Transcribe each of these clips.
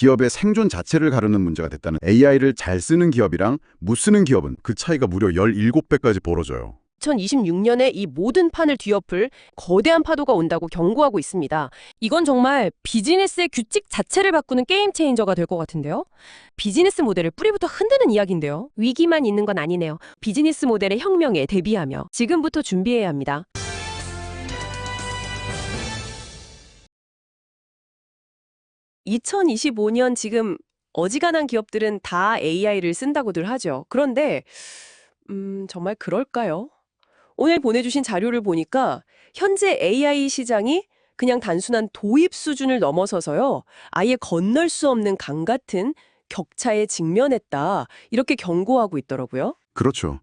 기업의 생존 자체를 가르는 문제가 됐다는 AI를 잘 쓰는 기업이랑 못 쓰는 기업은 그 차이가 무려 17배까지 벌어져요. 2026년에 이 모든 판을 뒤엎을 거대한 파도가 온다고 경고하고 있습니다. 이건 정말 비즈니스의 규칙 자체를 바꾸는 게임 체인저가 될 것 같은데요. 비즈니스 모델을 뿌리부터 흔드는 이야기인데요. 위기만 있는 건 아니네요. 비즈니스 모델의 혁명에 대비하며 지금부터 준비해야 합니다. (2025년) 지금 어지간한 기업들은 다 AI를 쓴다고들 하죠. 그런데 정말 그럴까요? 오늘 보내주신 자료를 보니까 현재 AI 시장이 그냥 단순한 도입 수준을 넘어서서요, 아예 건널 수 없는 강 같은 격차에 직면했다, 이렇게 경고하고 있더라고요. 그렇죠.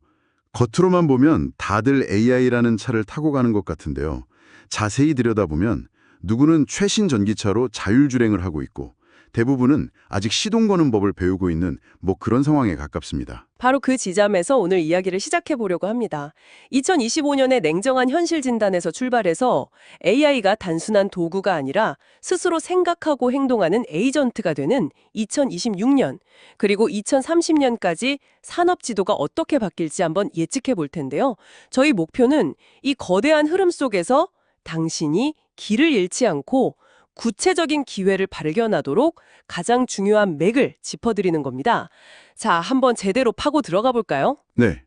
겉으로만 보면 다들 AI라는 차를 타고 가는 것 같은데요. 자세히 들여다보면 누구는 최신 전기차로 자율주행을 하고 있고 대부분은 아직 시동 거는 법을 배우고 있는 그런 상황에 가깝습니다. 바로 그 지점에서 오늘 이야기를 시작해 보려고 합니다. 2025년의 냉정한 현실 진단에서 출발해서 AI가 단순한 도구가 아니라 스스로 생각하고 행동하는 에이전트가 되는 2026년, 그리고 2030년까지 산업 지도가 어떻게 바뀔지 한번 예측해 볼 텐데요. 저희 목표는 이 거대한 흐름 속에서 당신이 길을 잃지 않고 구체적인 기회를 발견하도록 가장 중요한 맥을 짚어드리는 겁니다. 자, 한번 제대로 파고 들어가 볼까요? 네.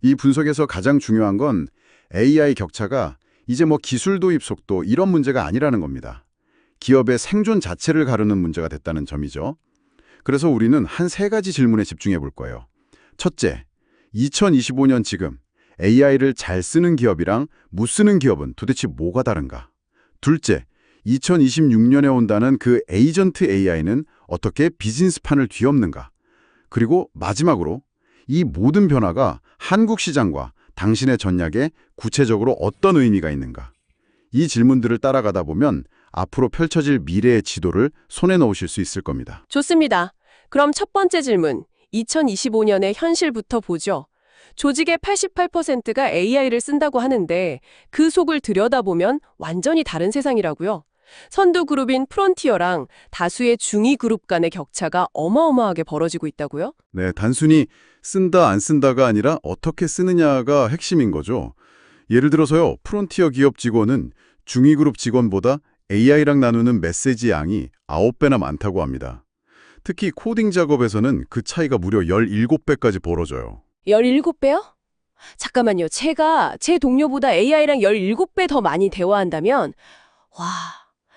이 분석에서 가장 중요한 건 AI 격차가 이제 기술 도입 속도 이런 문제가 아니라는 겁니다. 기업의 생존 자체를 가르는 문제가 됐다는 점이죠. 그래서 우리는 한 세 가지 질문에 집중해 볼 거예요. 첫째, 2025년 지금 AI를 잘 쓰는 기업이랑 못 쓰는 기업은 도대체 뭐가 다른가? 둘째, 2026년에 온다는 그 에이전트 AI는 어떻게 비즈니스판을 뒤엎는가? 그리고 마지막으로 이 모든 변화가 한국 시장과 당신의 전략에 구체적으로 어떤 의미가 있는가? 이 질문들을 따라가다 보면 앞으로 펼쳐질 미래의 지도를 손에 넣으실 수 있을 겁니다. 좋습니다. 그럼 첫 번째 질문, 2025년의 현실부터 보죠. 조직의 88%가 AI를 쓴다고 하는데 그 속을 들여다보면 완전히 다른 세상이라고요. 선두 그룹인 프론티어랑 다수의 중위 그룹 간의 격차가 어마어마하게 벌어지고 있다고요? 네, 단순히 쓴다 안 쓴다가 아니라 어떻게 쓰느냐가 핵심인 거죠. 예를 들어서요, 프론티어 기업 직원은 중위 그룹 직원보다 AI랑 나누는 메시지 양이 9배나 많다고 합니다. 특히 코딩 작업에서는 그 차이가 무려 17배까지 벌어져요. 17배요? 잠깐만요. 제가 제 동료보다 AI랑 17배 더 많이 대화한다면, 와,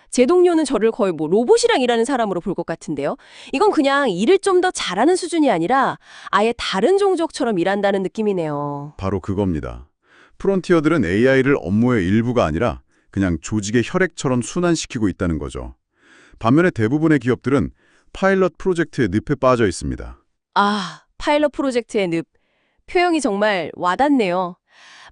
제 동료는 저를 거의 로봇이랑 일하는 사람으로 볼 것 같은데요. 이건 그냥 일을 좀 더 잘하는 수준이 아니라 아예 다른 종족처럼 일한다는 느낌이네요. 바로 그겁니다. 프론티어들은 AI를 업무의 일부가 아니라 그냥 조직의 혈액처럼 순환시키고 있다는 거죠. 반면에 대부분의 기업들은 파일럿 프로젝트의 늪에 빠져 있습니다. 아, 파일럿 프로젝트의 늪. 표현이 정말 와닿네요.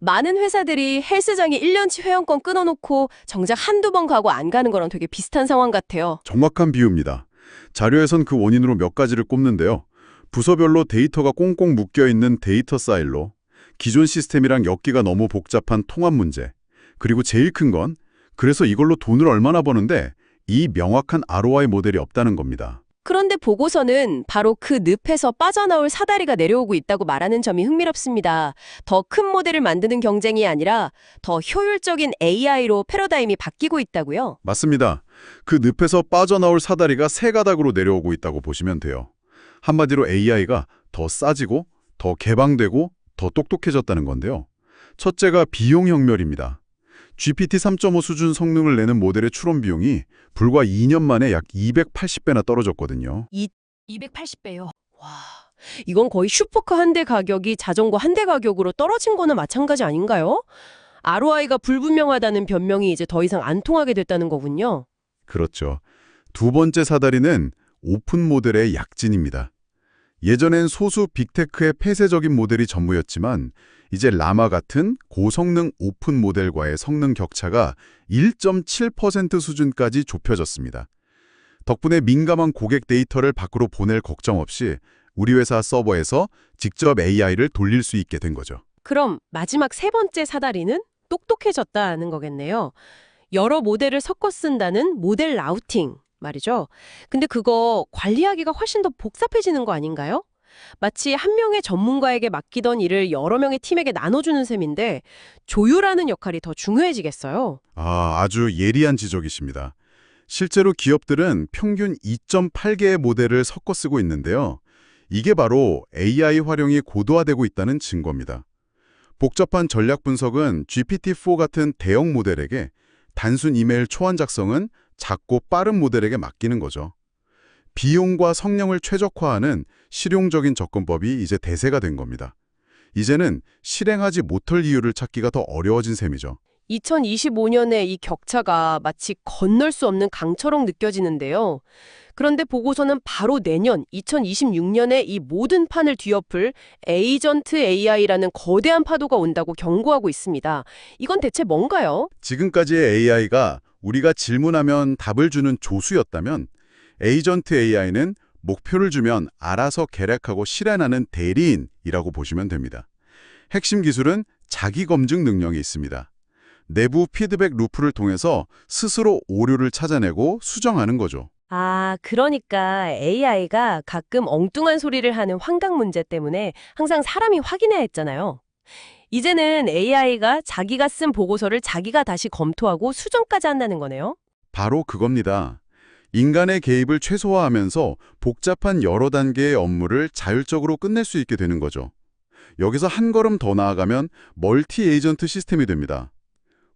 많은 회사들이 헬스장에 1년치 회원권 끊어놓고 정작 한두 번 가고 안 가는 거랑 되게 비슷한 상황 같아요. 정확한 비유입니다. 자료에선 그 원인으로 몇 가지를 꼽는데요. 부서별로 데이터가 꽁꽁 묶여있는 데이터 사일로, 기존 시스템이랑 엮기가 너무 복잡한 통합 문제, 그리고 제일 큰 건 그래서 이걸로 돈을 얼마나 버는데 이 명확한 ROI 모델이 없다는 겁니다. 그런데 보고서는 바로 그 늪에서 빠져나올 사다리가 내려오고 있다고 말하는 점이 흥미롭습니다. 더 큰 모델을 만드는 경쟁이 아니라 더 효율적인 AI로 패러다임이 바뀌고 있다고요? 맞습니다. 그 늪에서 빠져나올 사다리가 세 가닥으로 내려오고 있다고 보시면 돼요. 한마디로 AI가 더 싸지고 더 개방되고 더 똑똑해졌다는 건데요. 첫째가 비용 협멸입니다. GPT 3.5 수준 성능을 내는 모델의 추론 비용이 불과 2년 만에 약 280배나 떨어졌거든요. 280배요. 와, 이건 거의 슈퍼카 한 대 가격이 자전거 한 대 가격으로 떨어진 거나 마찬가지 아닌가요? ROI가 불분명하다는 변명이 이제 더 이상 안 통하게 됐다는 거군요. 그렇죠. 두 번째 사다리는 오픈 모델의 약진입니다. 예전엔 소수 빅테크의 폐쇄적인 모델이 전무였지만 이제 라마 같은 고성능 오픈 모델과의 성능 격차가 1.7% 수준까지 좁혀졌습니다. 덕분에 민감한 고객 데이터를 밖으로 보낼 걱정 없이 우리 회사 서버에서 직접 AI를 돌릴 수 있게 된 거죠. 그럼 마지막 세 번째 사다리는 똑똑해졌다는 거겠네요. 여러 모델을 섞어 쓴다는 모델 라우팅. 말이죠. 근데 그거 관리하기가 훨씬 더 복잡해지는 거 아닌가요? 마치 한 명의 전문가에게 맡기던 일을 여러 명의 팀에게 나눠주는 셈인데 조율하는 역할이 더 중요해지겠어요. 아주 예리한 지적이십니다. 실제로 기업들은 평균 2.8개의 모델을 섞어 쓰고 있는데요. 이게 바로 AI 활용이 고도화되고 있다는 증거입니다. 복잡한 전략 분석은 GPT-4 같은 대형 모델에게, 단순 이메일 초안 작성은 작고 빠른 모델에게 맡기는 거죠. 비용과 성능을 최적화하는 실용적인 접근법이 이제 대세가 된 겁니다. 이제는 실행하지 못할 이유를 찾기가 더 어려워진 셈이죠. 2025년에 이 격차가 마치 건널 수 없는 강처럼 느껴지는데요. 그런데 보고서는 바로 내년 2026년에 이 모든 판을 뒤엎을 에이전트 AI라는 거대한 파도가 온다고 경고하고 있습니다. 이건 대체 뭔가요? 지금까지의 AI가 우리가 질문하면 답을 주는 조수였다면, 에이전트 AI는 목표를 주면 알아서 계략하고 실행하는 대리인이라고 보시면 됩니다. 핵심 기술은 자기 검증 능력이 있습니다. 내부 피드백 루프를 통해서 스스로 오류를 찾아내고 수정하는 거죠. 그러니까 AI가 가끔 엉뚱한 소리를 하는 환각 문제 때문에 항상 사람이 확인해야 했잖아요. 이제는 AI가 자기가 쓴 보고서를 자기가 다시 검토하고 수정까지 한다는 거네요. 바로 그겁니다. 인간의 개입을 최소화하면서 복잡한 여러 단계의 업무를 자율적으로 끝낼 수 있게 되는 거죠. 여기서 한 걸음 더 나아가면 멀티 에이전트 시스템이 됩니다.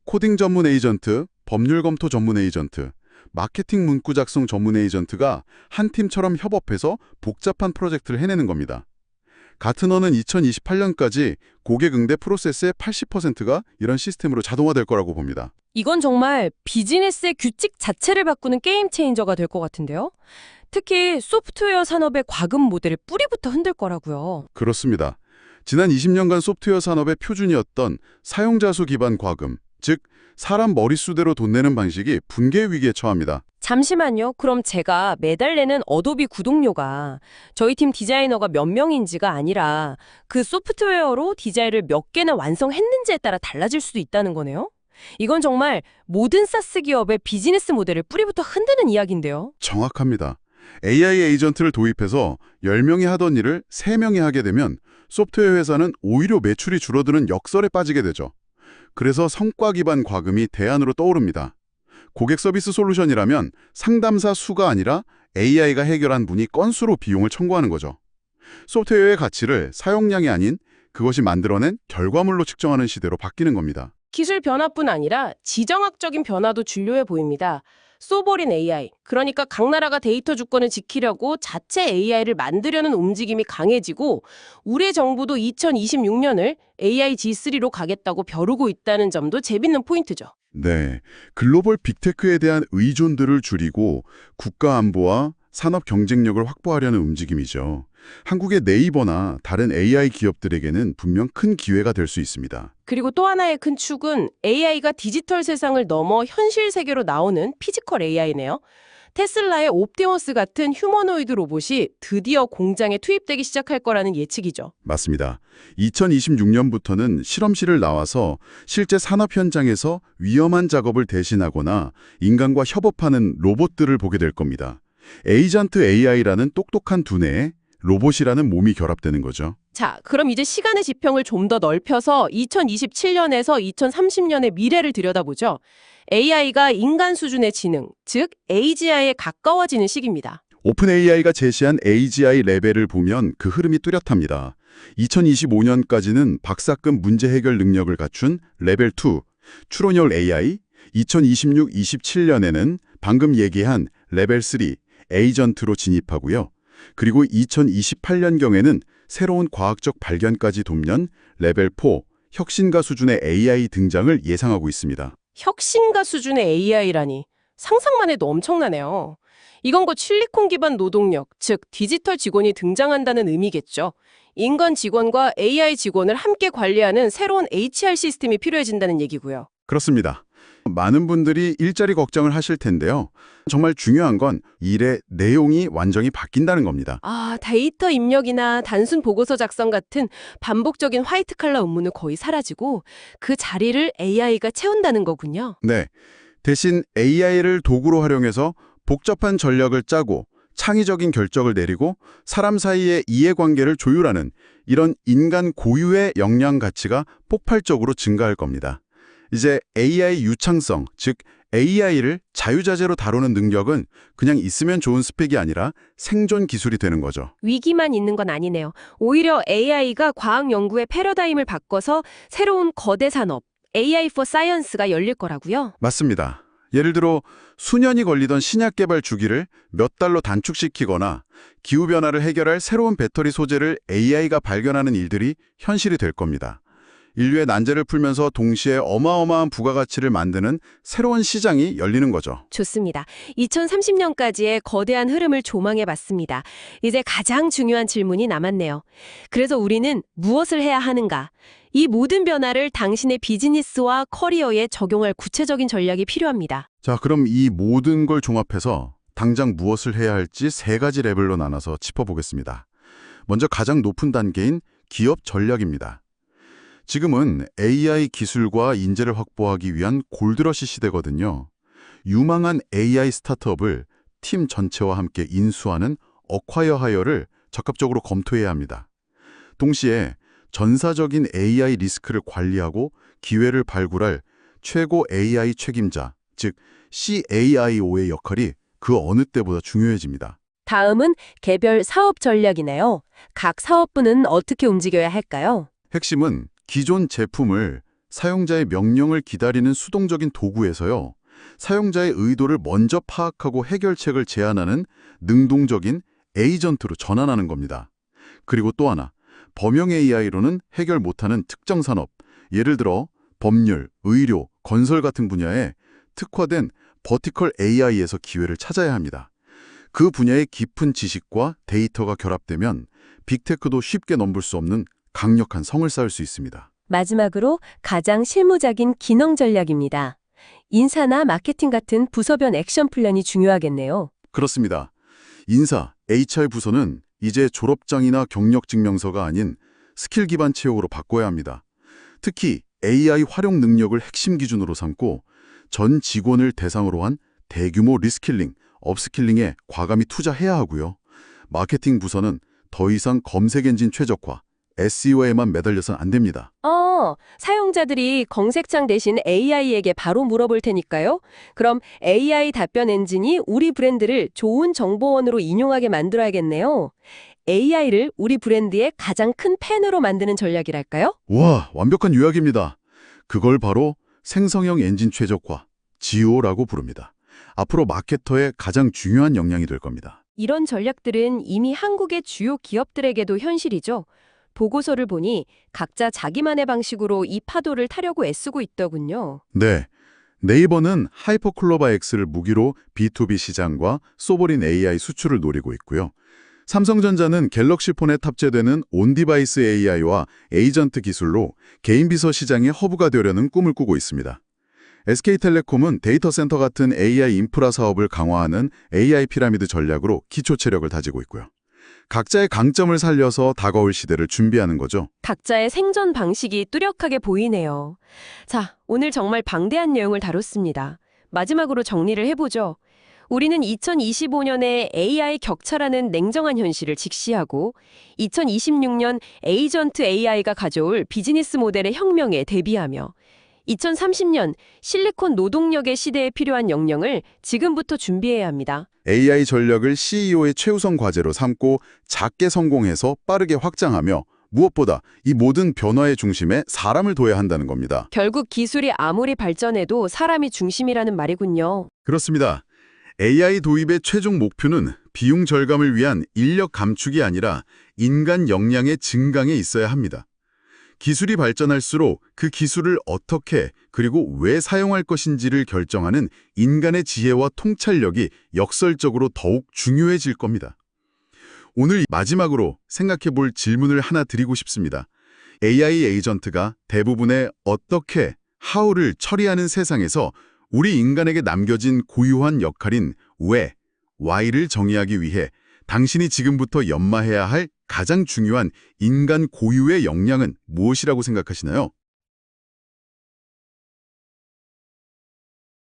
코딩 전문 에이전트, 법률 검토 전문 에이전트, 마케팅 문구 작성 전문 에이전트가 한 팀처럼 협업해서 복잡한 프로젝트를 해내는 겁니다. 가트너는 2028년까지 고객 응대 프로세스의 80%가 이런 시스템으로 자동화될 거라고 봅니다. 이건 정말 비즈니스의 규칙 자체를 바꾸는 게임 체인저가 될 것 같은데요. 특히 소프트웨어 산업의 과금 모델을 뿌리부터 흔들 거라고요. 그렇습니다. 지난 20년간 소프트웨어 산업의 표준이었던 사용자 수 기반 과금, 즉 사람 머릿수대로 돈 내는 방식이 붕괴 위기에 처합니다. 잠시만요. 그럼 제가 매달 내는 어도비 구독료가 저희 팀 디자이너가 몇 명인지가 아니라 그 소프트웨어로 디자인을 몇 개나 완성했는지에 따라 달라질 수도 있다는 거네요? 이건 정말 모든 사스 기업의 비즈니스 모델을 뿌리부터 흔드는 이야기인데요. 정확합니다. AI 에이전트를 도입해서 10명이 하던 일을 3명이 하게 되면 소프트웨어 회사는 오히려 매출이 줄어드는 역설에 빠지게 되죠. 그래서 성과 기반 과금이 대안으로 떠오릅니다. 고객 서비스 솔루션이라면 상담사 수가 아니라 AI가 해결한 문의 건수로 비용을 청구하는 거죠. 소프트웨어의 가치를 사용량이 아닌 그것이 만들어낸 결과물로 측정하는 시대로 바뀌는 겁니다. 기술 변화뿐 아니라 지정학적인 변화도 중요해 보입니다. 소버린 AI, 그러니까 각 나라가 데이터 주권을 지키려고 자체 AI를 만들려는 움직임이 강해지고 우리 정부도 2026년을 AI G3로 가겠다고 벼르고 있다는 점도 재밌는 포인트죠. 네, 글로벌 빅테크에 대한 의존들을 줄이고 국가 안보와 산업 경쟁력을 확보하려는 움직임이죠. 한국의 네이버나 다른 AI 기업들에게는 분명 큰 기회가 될 수 있습니다. 그리고 또 하나의 큰 축은 AI가 디지털 세상을 넘어 현실 세계로 나오는 피지컬 AI네요. 테슬라의 옵티머스 같은 휴머노이드 로봇이 드디어 공장에 투입되기 시작할 거라는 예측이죠. 맞습니다. 2026년부터는 실험실을 나와서 실제 산업 현장에서 위험한 작업을 대신하거나 인간과 협업하는 로봇들을 보게 될 겁니다. 에이전트 AI라는 똑똑한 두뇌에 로봇이라는 몸이 결합되는 거죠. 자, 그럼 이제 시간의 지평을 좀 더 넓혀서 2027년에서 2030년의 미래를 들여다보죠. AI가 인간 수준의 지능, 즉 AGI에 가까워지는 시기입니다. 오픈 AI가 제시한 AGI 레벨을 보면 그 흐름이 뚜렷합니다. 2025년까지는 박사급 문제 해결 능력을 갖춘 레벨 2, 추론형 AI, 2026-27년에는 방금 얘기한 레벨 3, 에이전트로 진입하고요. 그리고 2028년경에는 새로운 과학적 발견까지 돕는 레벨 4, 혁신가 수준의 AI 등장을 예상하고 있습니다. 혁신가 수준의 AI라니 상상만 해도 엄청나네요. 이건 곧 실리콘 기반 노동력, 즉 디지털 직원이 등장한다는 의미겠죠. 인간 직원과 AI 직원을 함께 관리하는 새로운 HR 시스템이 필요해진다는 얘기고요. 그렇습니다. 많은 분들이 일자리 걱정을 하실 텐데요. 정말 중요한 건 일의 내용이 완전히 바뀐다는 겁니다. 데이터 입력이나 단순 보고서 작성 같은 반복적인 화이트 칼라 업무는 거의 사라지고 그 자리를 AI가 채운다는 거군요. 네. 대신 AI를 도구로 활용해서 복잡한 전략을 짜고 창의적인 결정을 내리고 사람 사이의 이해관계를 조율하는 이런 인간 고유의 역량 가치가 폭발적으로 증가할 겁니다. 이제 AI 유창성, 즉 AI를 자유자재로 다루는 능력은 그냥 있으면 좋은 스펙이 아니라 생존 기술이 되는 거죠. 위기만 있는 건 아니네요. 오히려 AI가 과학 연구의 패러다임을 바꿔서 새로운 거대 산업, AI for Science가 열릴 거라고요? 맞습니다. 예를 들어 수년이 걸리던 신약 개발 주기를 몇 달로 단축시키거나 기후변화를 해결할 새로운 배터리 소재를 AI가 발견하는 일들이 현실이 될 겁니다. 인류의 난제를 풀면서 동시에 어마어마한 부가가치를 만드는 새로운 시장이 열리는 거죠. 좋습니다. 2030년까지의 거대한 흐름을 조망해 봤습니다. 이제 가장 중요한 질문이 남았네요. 그래서 우리는 무엇을 해야 하는가? 이 모든 변화를 당신의 비즈니스와 커리어에 적용할 구체적인 전략이 필요합니다. 자, 그럼 이 모든 걸 종합해서 당장 무엇을 해야 할지 3가지 레벨로 나눠서 짚어보겠습니다. 먼저 가장 높은 단계인 기업 전략입니다. 지금은 AI 기술과 인재를 확보하기 위한 골드러시 시대거든요. 유망한 AI 스타트업을 팀 전체와 함께 인수하는 어콰이어 하이어를 적극적으로 검토해야 합니다. 동시에 전사적인 AI 리스크를 관리하고 기회를 발굴할 최고 AI 책임자, 즉 CAIO의 역할이 그 어느 때보다 중요해집니다. 다음은 개별 사업 전략이네요. 각 사업부는 어떻게 움직여야 할까요? 핵심은 기존 제품을 사용자의 명령을 기다리는 수동적인 도구에서요, 사용자의 의도를 먼저 파악하고 해결책을 제안하는 능동적인 에이전트로 전환하는 겁니다. 그리고 또 하나, 범용 AI로는 해결 못하는 특정 산업, 예를 들어 법률, 의료, 건설 같은 분야에 특화된 버티컬 AI에서 기회를 찾아야 합니다. 그 분야의 깊은 지식과 데이터가 결합되면 빅테크도 쉽게 넘볼 수 없는 강력한 성을 쌓을 수 있습니다. 마지막으로 가장 실무적인 기능 전략입니다. 인사나 마케팅 같은 부서별 액션 플랜이 중요하겠네요. 그렇습니다. 인사, HR 부서는 이제 졸업장이나 경력 증명서가 아닌 스킬 기반 채용으로 바꿔야 합니다. 특히 AI 활용 능력을 핵심 기준으로 삼고 전 직원을 대상으로 한 대규모 리스킬링, 업스킬링에 과감히 투자해야 하고요. 마케팅 부서는 더 이상 검색 엔진 최적화, SEO에만 매달려서는 안 됩니다. 사용자들이 검색창 대신 AI에게 바로 물어볼 테니까요. 그럼 AI 답변 엔진이 우리 브랜드를 좋은 정보원으로 인용하게 만들어야겠네요. AI를 우리 브랜드의 가장 큰 팬으로 만드는 전략이랄까요? 와, 완벽한 요약입니다. 그걸 바로 생성형 엔진 최적화, GO라고 부릅니다. 앞으로 마케터의 가장 중요한 역량이 될 겁니다. 이런 전략들은 이미 한국의 주요 기업들에게도 현실이죠. 보고서를 보니 각자 자기만의 방식으로 이 파도를 타려고 애쓰고 있더군요. 네, 네이버는 하이퍼클로바 X를 무기로 B2B 시장과 소버린 AI 수출을 노리고 있고요. 삼성전자는 갤럭시 폰에 탑재되는 온디바이스 AI와 에이전트 기술로 개인 비서 시장의 허브가 되려는 꿈을 꾸고 있습니다. SK텔레콤은 데이터 센터 같은 AI 인프라 사업을 강화하는 AI 피라미드 전략으로 기초 체력을 다지고 있고요. 각자의 강점을 살려서 다가올 시대를 준비하는 거죠. 각자의 생존 방식이 뚜렷하게 보이네요. 자, 오늘 정말 방대한 내용을 다뤘습니다. 마지막으로 정리를 해보죠. 우리는 2025년에 AI 격차라는 냉정한 현실을 직시하고 2026년 에이전트 AI가 가져올 비즈니스 모델의 혁명에 대비하며 2030년 실리콘 노동력의 시대에 필요한 역량을 지금부터 준비해야 합니다. AI 전략을 CEO의 최우선 과제로 삼고 작게 성공해서 빠르게 확장하며 무엇보다 이 모든 변화의 중심에 사람을 둬야 한다는 겁니다. 결국 기술이 아무리 발전해도 사람이 중심이라는 말이군요. 그렇습니다. AI 도입의 최종 목표는 비용 절감을 위한 인력 감축이 아니라 인간 역량의 증강에 있어야 합니다. 기술이 발전할수록 그 기술을 어떻게 그리고 왜 사용할 것인지를 결정하는 인간의 지혜와 통찰력이 역설적으로 더욱 중요해질 겁니다. 오늘 마지막으로 생각해 볼 질문을 하나 드리고 싶습니다. AI 에이전트가 대부분의 어떻게, how를 처리하는 세상에서 우리 인간에게 남겨진 고유한 역할인 왜, why를 정의하기 위해 당신이 지금부터 연마해야 할 가장 중요한 인간 고유의 역량은 무엇이라고 생각하시나요?